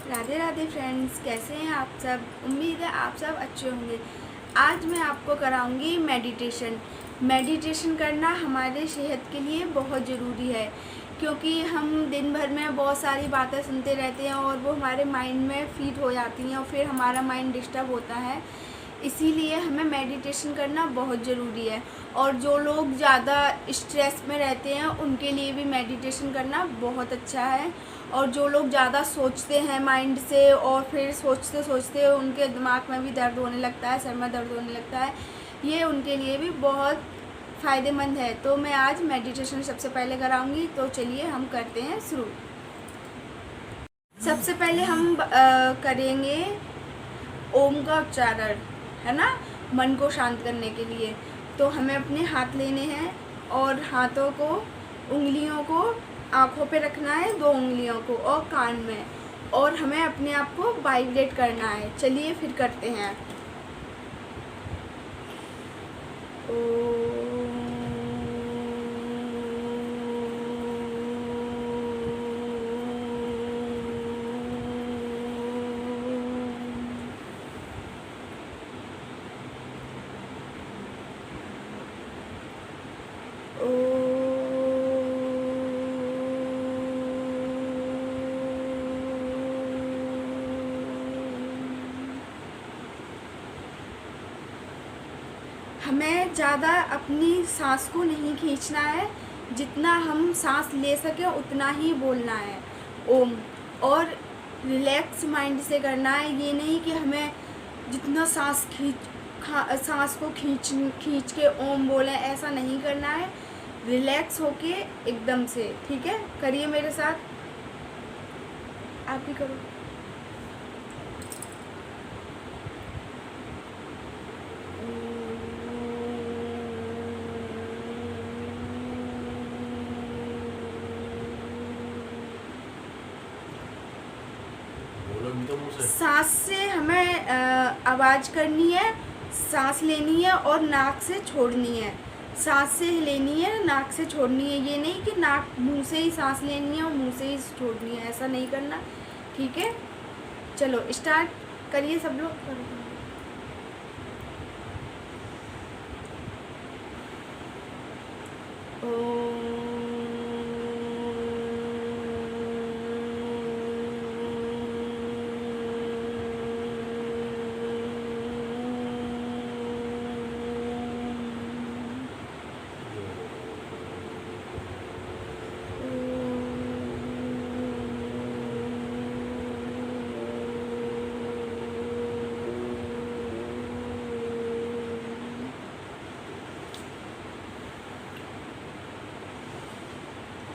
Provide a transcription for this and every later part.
Radhe Radhe friends, कैसे हैं आप सब। उम्मीद है आप सब अच्छे होंगे। आज मैं आपको कराऊंगी मेडिटेशन। मेडिटेशन करना हमारे सेहत के लिए बहुत ज़रूरी है, क्योंकि हम दिन भर में बहुत सारी बातें सुनते रहते हैं और वो हमारे माइंड में फीड हो जाती हैं और फिर हमारा माइंड डिस्टर्ब होता है। इसीलिए हमें मेडिटेशन करना बहुत ज़रूरी है। और जो लोग ज़्यादा स्ट्रेस में रहते हैं उनके लिए भी मेडिटेशन करना बहुत अच्छा है। और जो लोग ज़्यादा सोचते हैं माइंड से और फिर सोचते सोचते उनके दिमाग में भी दर्द होने लगता है, सर में दर्द होने लगता है, ये उनके लिए भी बहुत फ़ायदेमंद है। तो मैं आज मेडिटेशन सबसे पहले कराऊंगी, तो चलिए हम करते हैं शुरू। सबसे पहले हम करेंगे ओम का उच्चारण, है ना, मन को शांत करने के लिए। तो हमें अपने हाथ लेने हैं और हाथों को, उंगलियों को आँखों पे रखना है, 2 उंगलियों को, और कान में, और हमें अपने आप को वाइब्रेट करना है। चलिए फिर करते हैं। हमें ज़्यादा अपनी सांस को नहीं खींचना है, जितना हम सांस ले सकें उतना ही बोलना है ओम। और रिलैक्स माइंड से करना है, ये नहीं कि हमें जितना सांस को खींच के ओम बोलें, ऐसा नहीं करना है। रिलैक्स होके एकदम से, ठीक है। करिए मेरे साथ, आप भी करो। सांस से हमें आवाज़ करनी है, सांस लेनी है और नाक से छोड़नी है। सांस से लेनी है, नाक से छोड़नी है। ये नहीं कि नाक मुंह से ही सांस लेनी है और मुंह से ही छोड़नी है, ऐसा नहीं करना, ठीक है। चलो स्टार्ट करिए सब लोग।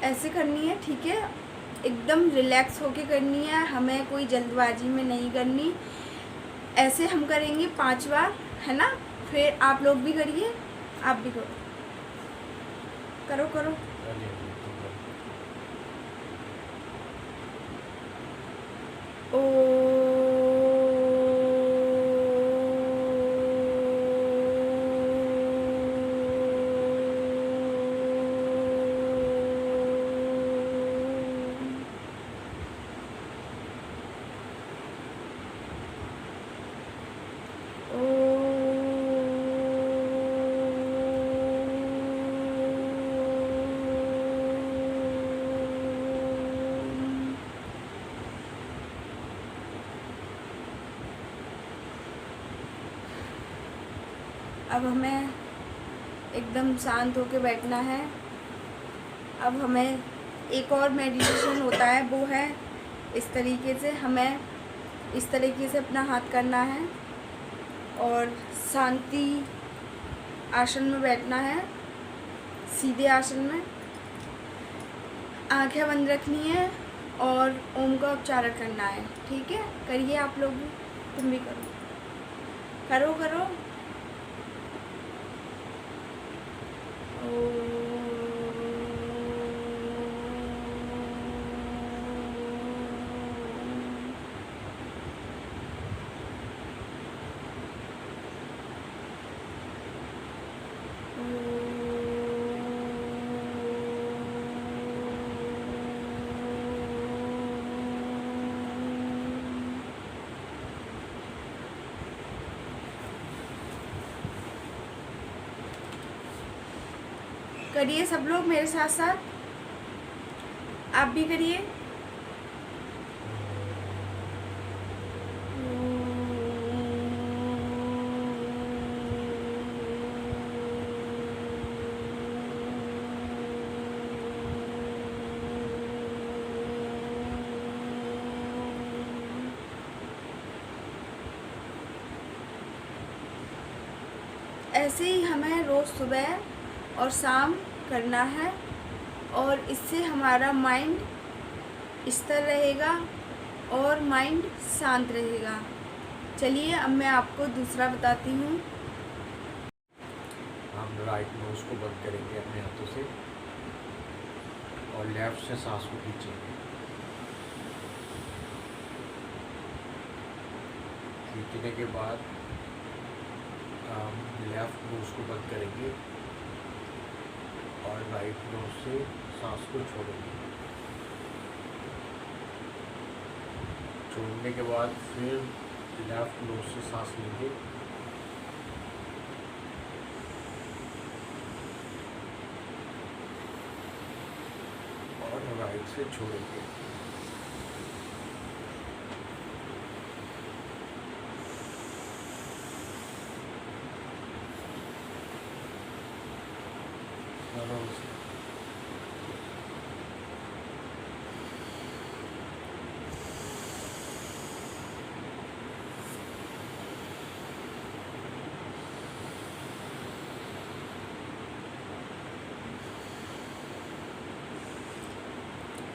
ऐसे करनी है, ठीक है। एकदम रिलैक्स होके करनी है, हमें कोई जल्दबाजी में नहीं करनी। ऐसे हम करेंगे 5 बार, है ना। फिर आप लोग भी करिए, आप भी करो करो करो। ओ अब हमें एकदम शांत होके बैठना है। अब हमें एक और मेडिटेशन होता है, वो है इस तरीके से, हमें इस तरीके से अपना हाथ करना है और शांति आसन में बैठना है, सीधे आसन में। आंखें बंद रखनी है और ओम का उच्चारण करना है, ठीक है। करिए आप लोग भी, तुम भी करो करो करो। करिए सब लोग मेरे साथ साथ, आप भी करिए। ऐसे ही हमें रोज़ सुबह और शाम करना है और इससे हमारा माइंड स्थिर रहेगा और माइंड शांत रहेगा। चलिए अब मैं आपको दूसरा बताती हूँ। हम राइट नोज को बंद करेंगे अपने हाथों से और लेफ्ट से सांस को खींचेंगे। खींचने के बाद हम लेफ्ट नोज को बंद करेंगे और राइट नोज से सांस को छोड़ेंगे। छोड़ने के बाद फिर लेफ्ट नोज से सांस लेंगे और राइट से छोड़ेंगे।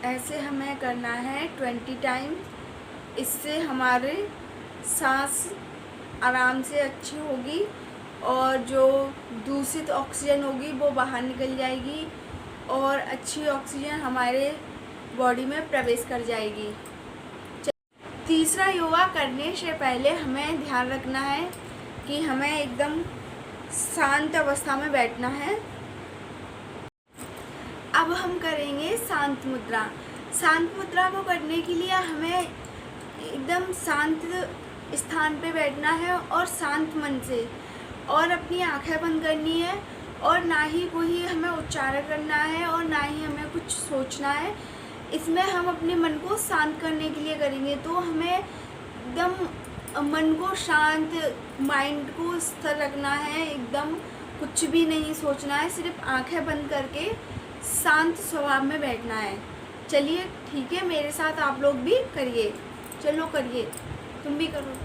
ऐसे हमें करना है 20 टाइम। इससे हमारे सांस आराम से अच्छी होगी और जो दूषित ऑक्सीजन होगी वो बाहर निकल जाएगी और अच्छी ऑक्सीजन हमारे बॉडी में प्रवेश कर जाएगी। तीसरा, योगा करने से पहले हमें ध्यान रखना है कि हमें एकदम शांत अवस्था में बैठना है। अब हम करेंगे शांत मुद्रा। शांत मुद्रा को करने के लिए हमें एकदम शांत स्थान पे बैठना है और शांत मन से, और अपनी आंखें बंद करनी है और ना ही कोई हमें उच्चारण करना है और ना ही हमें कुछ सोचना है। इसमें हम अपने मन को शांत करने के लिए करेंगे, तो हमें एकदम मन को शांत, माइंड को स्थिर रखना है, एकदम कुछ भी नहीं सोचना है, सिर्फ आंखें बंद करके शांत स्वभाव में बैठना है। चलिए ठीक है, मेरे साथ आप लोग भी करिए। चलो करिए, तुम भी करो।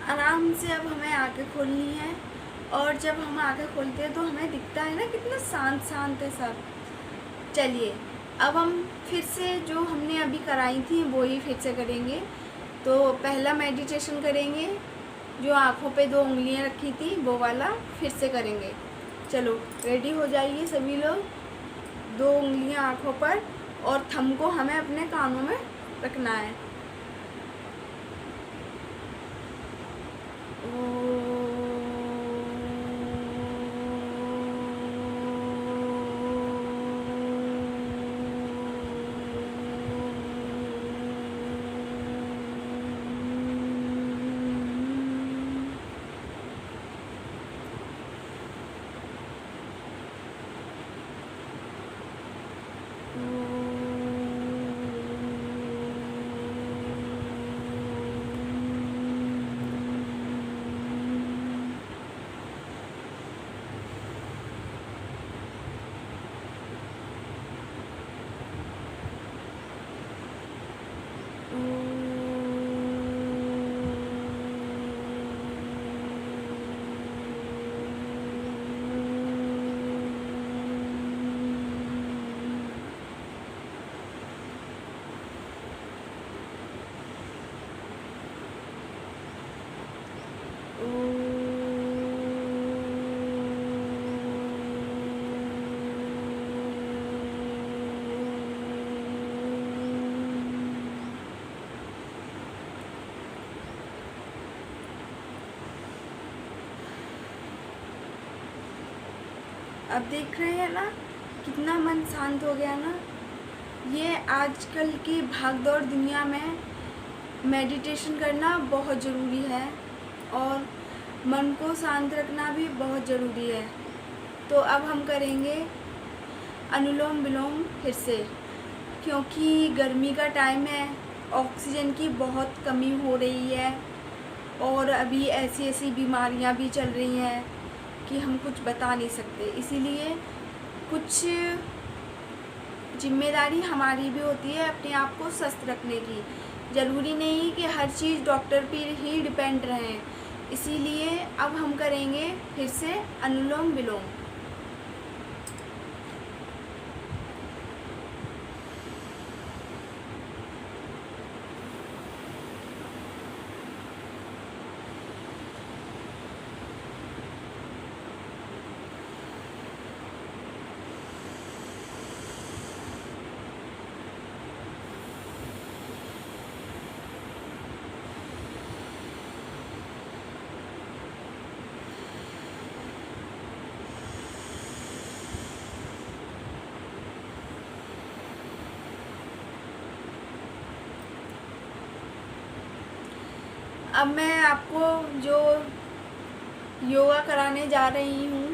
आराम से अब हमें आंखें खोलनी है, और जब हम आंखें खोलते हैं तो हमें दिखता है ना कितना शांत शांत है सब। चलिए अब हम फिर से जो हमने अभी कराई थी वो ही फिर से करेंगे। तो पहला मेडिटेशन करेंगे, जो आँखों पे 2 उंगलियां रखी थी वो वाला फिर से करेंगे। चलो रेडी हो जाइए सभी लोग। 2 उंगलियां आँखों पर और थंब को हमें अपने कानों में रखना है। अब देख रहे हैं ना कितना मन शांत हो गया ना। ये आजकल की भागदौड़ दुनिया में मेडिटेशन करना बहुत ज़रूरी है और मन को शांत रखना भी बहुत ज़रूरी है। तो अब हम करेंगे अनुलोम विलोम फिर से, क्योंकि गर्मी का टाइम है, ऑक्सीजन की बहुत कमी हो रही है और अभी ऐसी ऐसी बीमारियां भी चल रही हैं कि हम कुछ बता नहीं सकते। इसीलिए कुछ जिम्मेदारी हमारी भी होती है अपने आप को स्वस्थ रखने की। ज़रूरी नहीं कि हर चीज़ डॉक्टर पर ही डिपेंड रहें। इसीलिए अब हम करेंगे फिर से अनुलोम विलोम। अब मैं आपको जो योगा कराने जा रही हूँ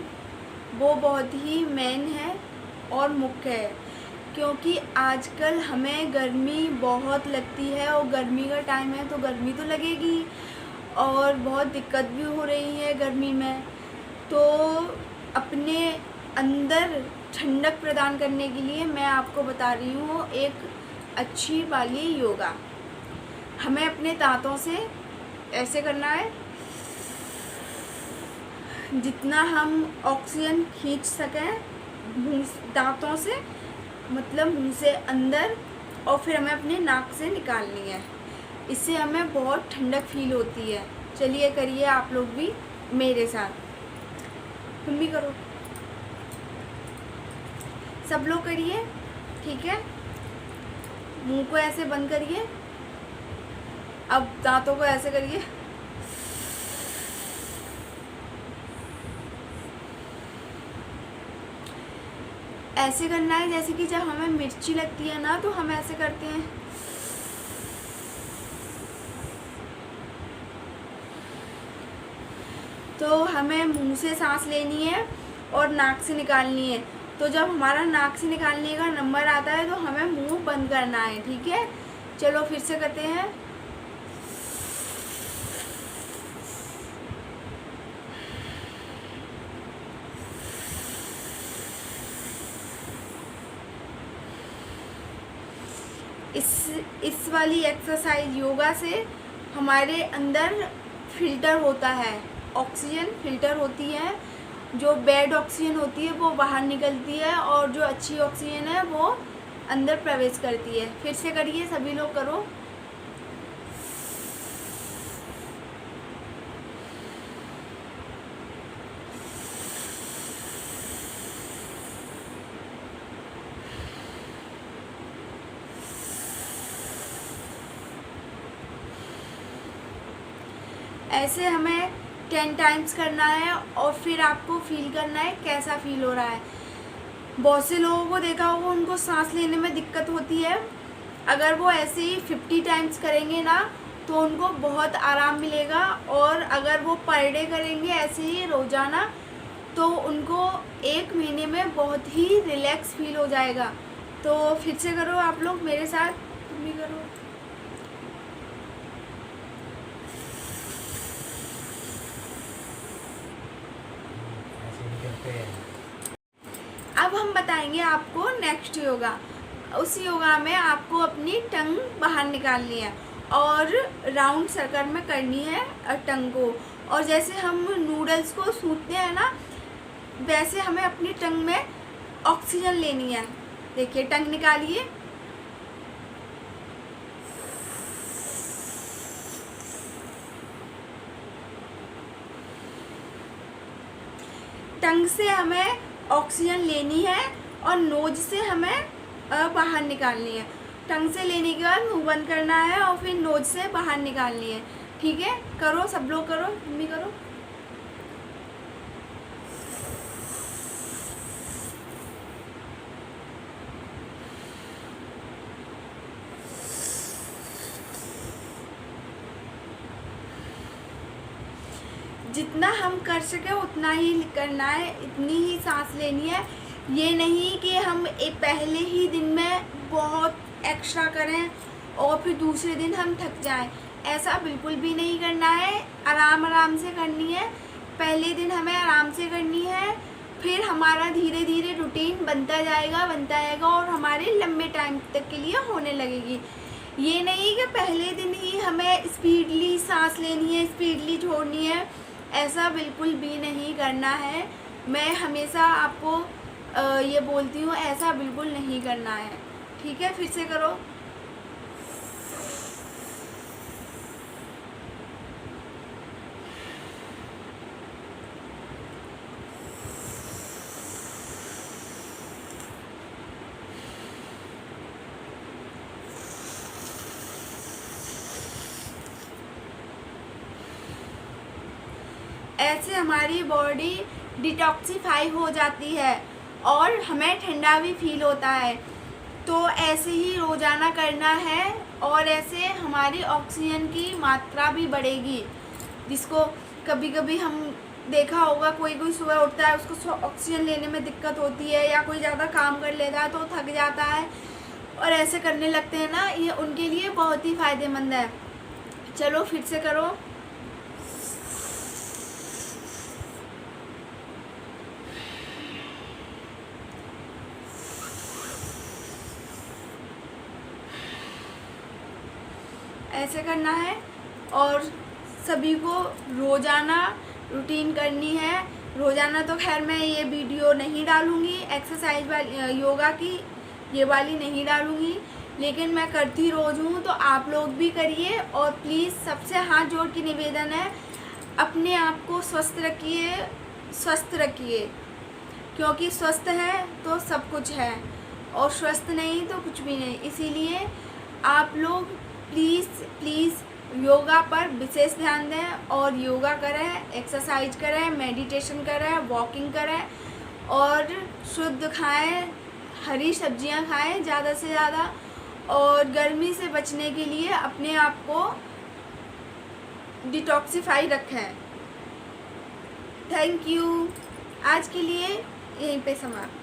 वो बहुत ही मेन है और मुख्य है, क्योंकि आजकल हमें गर्मी बहुत लगती है और गर्मी का टाइम है तो गर्मी तो लगेगी और बहुत दिक्कत भी हो रही है गर्मी में। तो अपने अंदर ठंडक प्रदान करने के लिए मैं आपको बता रही हूँ एक अच्छी वाली योगा। हमें अपने दांतों से ऐसे करना है, जितना हम ऑक्सीजन खींच सकें दांतों से, मतलब मुंह से अंदर, और फिर हमें अपने नाक से निकालनी है। इससे हमें बहुत ठंडक फील होती है। चलिए करिए आप लोग भी मेरे साथ, तुम भी करो, सब लोग करिए, ठीक है। मुंह को ऐसे बंद करिए, अब दांतों को ऐसे करिए, ऐसे करना है जैसे कि जब हमें मिर्ची लगती है ना तो हम ऐसे करते हैं। तो हमें मुंह से सांस लेनी है और नाक से निकालनी है। तो जब हमारा नाक से निकालने का नंबर आता है तो हमें मुंह बंद करना है, ठीक है। चलो फिर से करते हैं। इस वाली एक्सरसाइज योगा से हमारे अंदर फिल्टर होता है, ऑक्सीजन फिल्टर होती है। जो बैड ऑक्सीजन होती है वो बाहर निकलती है और जो अच्छी ऑक्सीजन है वो अंदर प्रवेश करती है। फिर से करिए, सभी लोग करो। ऐसे हमें 10 टाइम्स करना है और फिर आपको फील करना है कैसा फील हो रहा है। बहुत से लोगों को देखा होगा उनको सांस लेने में दिक्कत होती है, अगर वो ऐसे ही 50 टाइम्स करेंगे ना तो उनको बहुत आराम मिलेगा। और अगर वो पर डे करेंगे ऐसे ही रोज़ाना तो उनको 1 महीने में बहुत ही रिलैक्स फील हो जाएगा तो फिर से करो आप लोग मेरे साथ, तुम भी करो। ऐसे नहीं करते हैं। अब हम बताएंगे आपको नेक्स्ट योगा। उस योगा में आपको अपनी टंग बाहर निकालनी है और राउंड सर्कल में करनी है टंग को। और जैसे हम नूडल्स को सूंघते हैं ना, वैसे हमें अपनी टंग में ऑक्सीजन लेनी है। देखिए, टंग निकालिए, टंग से हमें ऑक्सीजन लेनी है और नोज से हमें बाहर निकालनी है। टंग से लेने के बाद मुंह बंद करना है और फिर नोज से बाहर निकालनी है। ठीक है, करो, सब लोग करो, तुम भी करो। जितना हम कर सके उतना ही करना है, इतनी ही सांस लेनी है। ये नहीं कि हम पहले ही दिन में बहुत एक्स्ट्रा करें और फिर दूसरे दिन हम थक जाएं, ऐसा बिल्कुल भी नहीं करना है। आराम आराम से करनी है। पहले दिन हमें आराम से करनी है, फिर हमारा धीरे धीरे रूटीन बनता जाएगा और हमारे लंबे टाइम तक के लिए होने लगेगी। ये नहीं कि पहले दिन ही हमें स्पीडली सांस लेनी है, स्पीडली छोड़नी है, ऐसा बिल्कुल भी नहीं करना है। मैं हमेशा आपको ये बोलती हूँ, ऐसा बिल्कुल नहीं करना है। ठीक है, फिर से करो। ऐसे हमारी बॉडी डिटॉक्सिफाई हो जाती है और हमें ठंडा भी फील होता है। तो ऐसे ही रोज़ाना करना है और ऐसे हमारी ऑक्सीजन की मात्रा भी बढ़ेगी। जिसको कभी कभी हम देखा होगा, कोई सुबह उठता है, उसको ऑक्सीजन लेने में दिक्कत होती है, या कोई ज़्यादा काम कर लेता है तो थक जाता है और ऐसे करने लगते हैं ना, ये उनके लिए बहुत ही फ़ायदेमंद है। चलो फिर से करो। ऐसे करना है और सभी को रोज़ाना रूटीन करनी है। रोज़ाना तो खैर मैं ये वीडियो नहीं डालूँगी, एक्सरसाइज वाली, योगा की ये वाली नहीं डालूँगी, लेकिन मैं करती रोज़ हूँ, तो आप लोग भी करिए। और प्लीज़ सबसे हाथ जोड़ के निवेदन है, अपने आप को स्वस्थ रखिए, क्योंकि स्वस्थ है तो सब कुछ है और स्वस्थ नहीं तो कुछ भी नहीं। इसीलिए आप लोग प्लीज़ योगा पर विशेष ध्यान दें और योगा करें, एक्सरसाइज करें, मेडिटेशन करें, वॉकिंग करें और शुद्ध खाएं, हरी सब्जियां खाएं ज़्यादा से ज़्यादा, और गर्मी से बचने के लिए अपने आप को डिटॉक्सिफाई रखें। Thank you. आज के लिए यहीं पे समाप्त।